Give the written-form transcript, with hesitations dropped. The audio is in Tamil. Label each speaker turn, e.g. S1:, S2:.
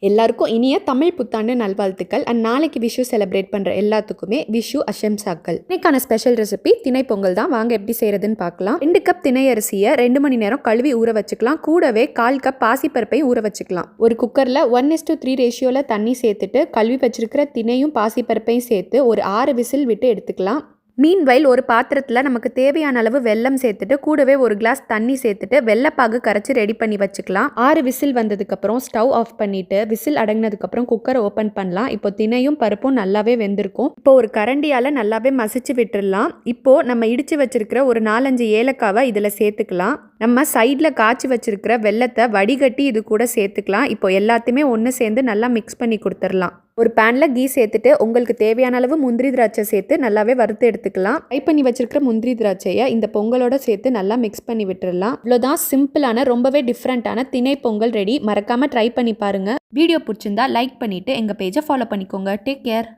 S1: எல்லாருக்கும் இனிய தமிழ் புத்தாண்டு நல்வாழ்த்துக்கள். அண்ட் நாளைக்கு விஷு செலிப்ரேட் பண்ணுற எல்லாத்துக்குமே விஷு அஷம்சாக்கள். இன்னைக்கான ஸ்பெஷல் ரெசிபி திணை பொங்கல் தான். வாங்க எப்படி செய்யறதுன்னு பார்க்கலாம். 2 கப் திணை அரிசியை 2 மணி நேரம் கழுவி ஊற வச்சுக்கலாம். கூடவே 1/4 கப் பாசிப்பருப்பை ஊற வச்சுக்கலாம். ஒரு குக்கரில் 1:3 ரேஷியோவில் தண்ணி சேர்த்துட்டு கழுவி வச்சிருக்கிற திணையும் பாசிப்பருப்பையும் சேர்த்து ஒரு 6 விசில் விட்டு எடுத்துக்கலாம். மீன்வைல் ஒரு பாத்திரத்தில் நமக்கு தேவையான அளவு வெல்லம் சேர்த்துட்டு கூடவே ஒரு கிளாஸ் தண்ணி சேர்த்துட்டு வெள்ளைப்பாகு கரைச்சி ரெடி பண்ணி வச்சுக்கலாம். 6 விசில் வந்ததுக்கப்புறம் ஸ்டவ் ஆஃப் பண்ணிட்டு விசில் அடங்கினதுக்கப்புறம் குக்கரை ஓப்பன் பண்ணலாம். இப்போ திணையும் பருப்பும் நல்லாவே வெந்திருக்கும். இப்போ ஒரு கரண்டியால் நல்லாவே மசிச்சு விட்டுடலாம். இப்போ நம்ம இடிச்சு வச்சிருக்கிற ஒரு 4-5 ஏலக்காவை இதில் சேர்த்துக்கலாம். நம்ம சைடில் காய்ச்சி வச்சிருக்கிற வெள்ளத்தை வடிகட்டி இது கூட சேர்த்துக்கலாம். இப்போ எல்லாத்தையுமே ஒன்று சேர்ந்து நல்லா மிக்ஸ் பண்ணி கொடுத்துடலாம். ஒரு பேனில் கீ சேர்த்துட்டு உங்களுக்கு தேவையான அளவு முந்திரி திராட்சை சேர்த்து நல்லாவே வறுத்து எடுத்துக்கலாம். ஃப்ரை பண்ணி வச்சிருக்கிற முந்திரி திராட்சையை இந்த பொங்கலோட சேர்த்து நல்லா மிக்ஸ் பண்ணி விட்டுடலாம். இவ்வளோதான் சிம்பிளான ரொம்பவே டிஃப்ரெண்ட்டான திணை பொங்கல் ரெடி. மறக்காம ட்ரை பண்ணி பாருங்க. வீடியோ பிடிச்சிருந்தா லைக் பண்ணிட்டு எங்கள் பேஜை ஃபாலோ பண்ணிக்கோங்க. Take care.